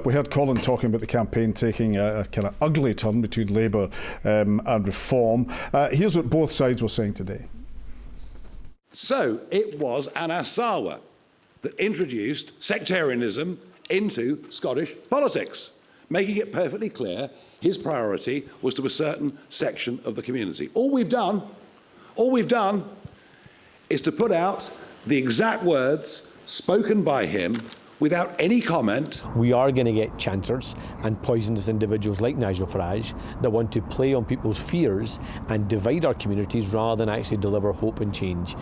We heard Colin talking about the campaign taking a kind of ugly turn between Labour and Reform. Here's what both sides were saying today. So it was Anas Sarwar that introduced sectarianism into Scottish politics, making it perfectly clear his priority was to a certain section of the community. All we've done is to put out the exact words spoken by him without any comment. We are going to get chancers and poisonous individuals like Nigel Farage that want to play on people's fears and divide our communities rather than actually deliver hope and change.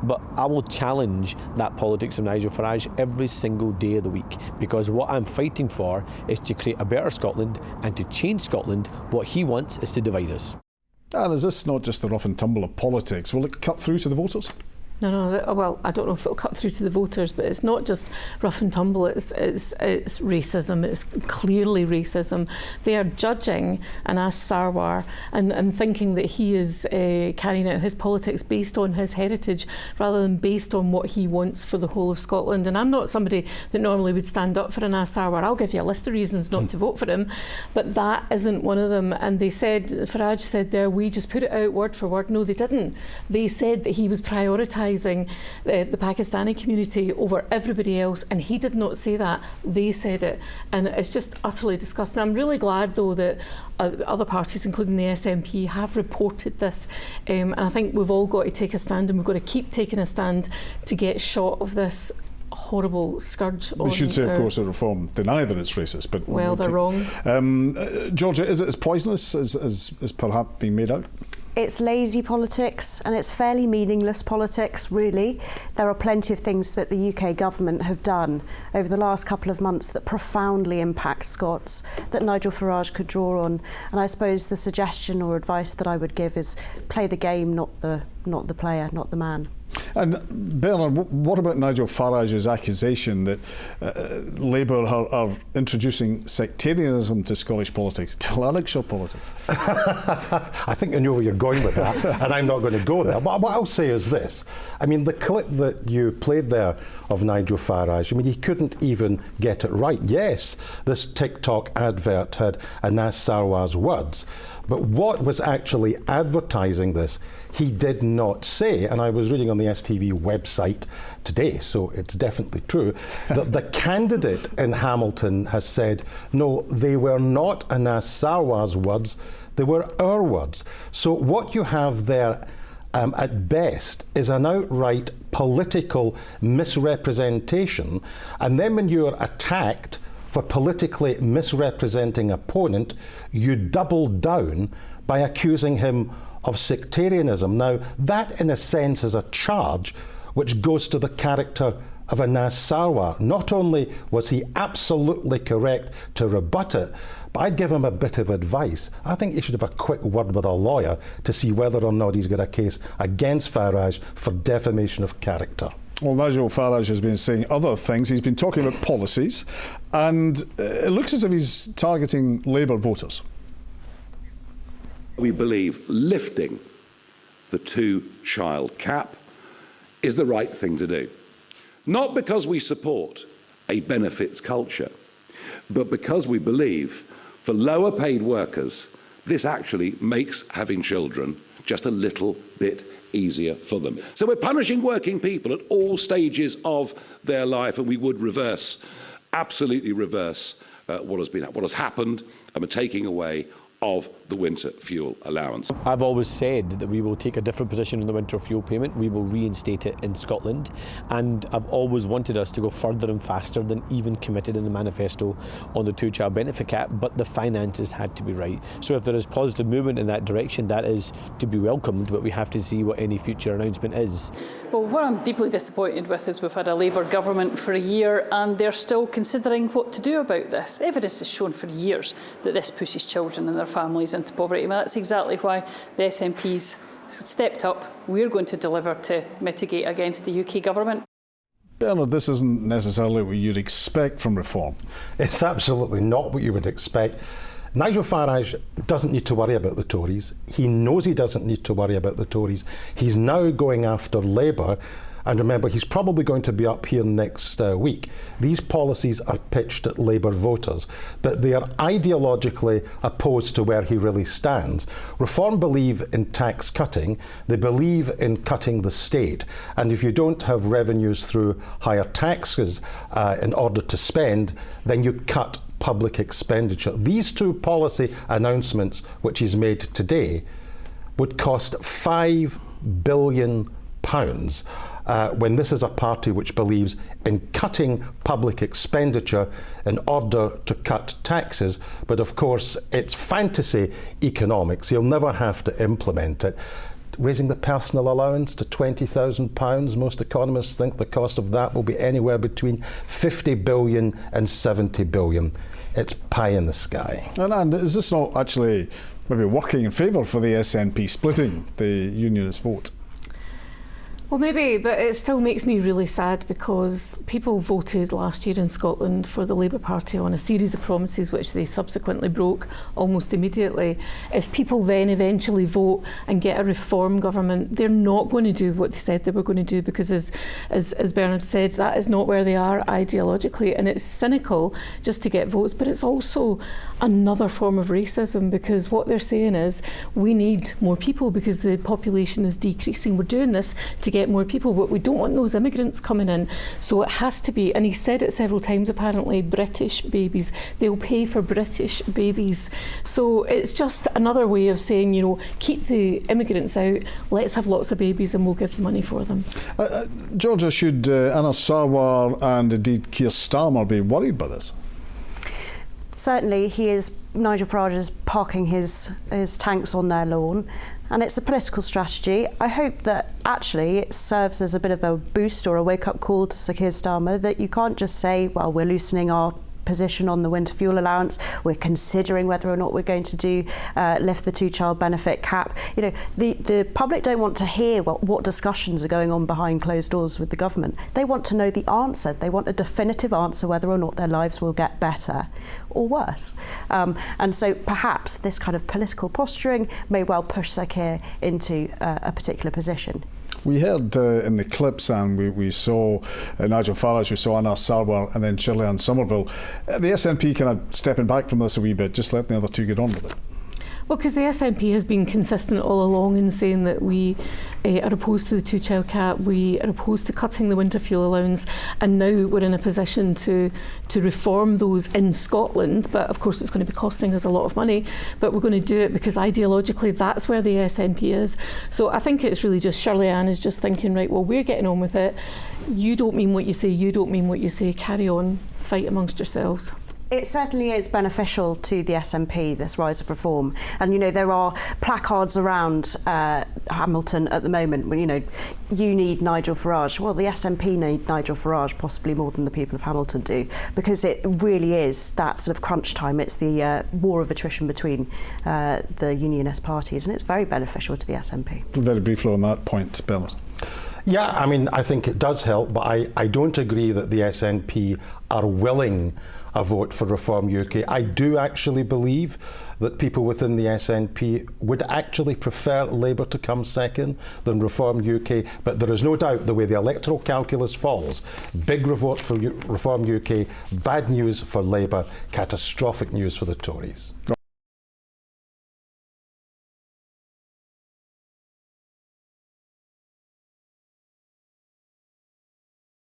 But I will challenge that politics of Nigel Farage every single day of the week, because what I'm fighting for is to create a better Scotland and to change Scotland. What he wants is to divide us. And is this not just the rough and tumble of politics? Will it cut through to the voters? No, well, I don't know if it'll cut through to the voters, but it's not just rough and tumble, it's racism, it's clearly racism. They are judging Anas Sarwar and thinking that he is carrying out his politics based on his heritage rather than based on what he wants for the whole of Scotland. And I'm not somebody that normally would stand up for Anas Sarwar. I'll give you a list of reasons not to vote for him, but that isn't one of them. And they said, Farage said there, we just put it out word for word. No, they didn't. They said that he was prioritising the Pakistani community over everybody else, and he did not say that. They said it, and it's just utterly disgusting. I'm really glad though that other parties, including the SNP, have reported this, and I think we've all got to take a stand, and we've got to keep taking a stand to get shot of this horrible scourge. We should say, of course, that Reform deny that it's racist, but well, they're wrong. Georgia, is it as poisonous as perhaps being made out? It's lazy politics, and it's fairly meaningless politics, really. There are plenty of things that the UK government have done over the last couple of months that profoundly impact Scots, that Nigel Farage could draw on. And I suppose the suggestion or advice that I would give is play the game, not the player, not the man. And Bernard, what about Nigel Farage's accusation that Labour are introducing sectarianism to Scottish politics, to Lanarkshire politics? I think I know where you're going with that, and I'm not going to go there. But what I'll say is this. I mean, the clip that you played there of Nigel Farage, I mean, he couldn't even get it right. Yes, this TikTok advert had Anas Sarwar's words, but what was actually advertising this, he did not say. And I was reading on the STV website today, so it's definitely true, that the candidate in Hamilton has said, no, they were not Anas Sarwar's words, they were our words. So what you have there at best is an outright political misrepresentation, and then when you're attacked for politically misrepresenting opponent, you double down by accusing him of sectarianism. Now, that in a sense is a charge which goes to the character of Anas Sarwar. Not only was he absolutely correct to rebut it, but I'd give him a bit of advice. I think he should have a quick word with a lawyer to see whether or not he's got a case against Farage for defamation of character. Well, Nigel Farage has been saying other things. He's been talking about policies, and it looks as if he's targeting Labour voters. We believe lifting the two-child cap is the right thing to do. Not because we support a benefits culture, but because we believe for lower paid workers, this actually makes having children just a little bit easier for them. So we're punishing working people at all stages of their life, and we would absolutely reverse what has happened, and we're taking away of the winter fuel allowance. I've always said that we will take a different position on the winter fuel payment. We will reinstate it in Scotland, and I've always wanted us to go further and faster than even committed in the manifesto on the two-child benefit cap, but the finances had to be right. So if there is positive movement in that direction, that is to be welcomed, but we have to see what any future announcement is. Well, what I'm deeply disappointed with is we've had a Labour government for a year and they're still considering what to do about this. Evidence has shown for years that this pushes children and their families into poverty. Well, that's exactly why the SNP's stepped up. We're going to deliver to mitigate against the UK government. Bernard, this isn't necessarily what you'd expect from Reform. It's absolutely not what you would expect. Nigel Farage doesn't need to worry about the Tories. He knows he doesn't need to worry about the Tories. He's now going after Labour. and remember, he's probably going to be up here next week. These policies are pitched at Labour voters, but they are ideologically opposed to where he really stands. Reform believe in tax cutting. They believe in cutting the state. And if you don't have revenues through higher taxes in order to spend, then you cut public expenditure. These two policy announcements, which he's made today, would cost £5 billion. When this is a party which believes in cutting public expenditure in order to cut taxes, but of course it's fantasy economics. You'll never have to implement it. Raising the personal allowance to £20,000, most economists think the cost of that will be anywhere between 50 billion and 70 billion. It's pie in the sky. And is this not actually maybe working in favour for the SNP, splitting the unionist vote? Well, maybe, but it still makes me really sad because people voted last year in Scotland for the Labour Party on a series of promises which they subsequently broke almost immediately. If people then eventually vote and get a reform government, they're not going to do what they said they were going to do, because as Bernard said, that is not where they are ideologically, and it's cynical just to get votes, but it's also another form of racism, because what they're saying is we need more people because the population is decreasing. We're doing this to get more people, but we don't want those immigrants coming in. So it has to be, and he said it several times apparently, British babies. They'll pay for British babies. So it's just another way of saying, you know, keep the immigrants out, let's have lots of babies and we'll give you money for them. Georgia, should Anna Sarwar and indeed Keir Starmer be worried by this? Certainly, Nigel Farage is parking his tanks on their lawn, and it's a political strategy. I hope that actually it serves as a bit of a boost or a wake-up call to Sir Keir Starmer, that you can't just say, well, we're loosening our position on the winter fuel allowance, we're considering whether or not we're going to do lift the two-child benefit cap. You know, the public don't want to hear what discussions are going on behind closed doors with the government. They want to know the answer. They want a definitive answer whether or not their lives will get better or worse. And so perhaps this kind of political posturing may well push Sir Keir into a particular position. We heard in the clips, and we saw Nigel Farage, we saw Anna Sarwar, and then Shirley-Ann Somerville. The SNP kind of stepping back from this a wee bit, just letting the other two get on with it. Well, because the SNP has been consistent all along in saying that we are opposed to the two-child cap, we are opposed to cutting the winter fuel allowance, and now we're in a position to reform those in Scotland. But of course it's going to be costing us a lot of money, but we're going to do it because ideologically that's where the SNP is. So I think it's really just Shirley-Ann is just thinking, right, well, we're getting on with it. You don't mean what you say, you don't mean what you say, carry on, fight amongst yourselves. It certainly is beneficial to the SNP, this rise of reform. And, you know, there are placards around Hamilton at the moment when, you know, you need Nigel Farage. Well, the SNP need Nigel Farage possibly more than the people of Hamilton do, because it really is that sort of crunch time. It's the war of attrition between the unionist parties, and it's very beneficial to the SNP. Very briefly on that point, Bernard. Yeah, I mean, I think it does help, but I don't agree that the SNP are willing a vote for Reform UK. I do actually believe that people within the SNP would actually prefer Labour to come second than Reform UK, but there is no doubt the way the electoral calculus falls, big vote for Reform UK, bad news for Labour, catastrophic news for the Tories.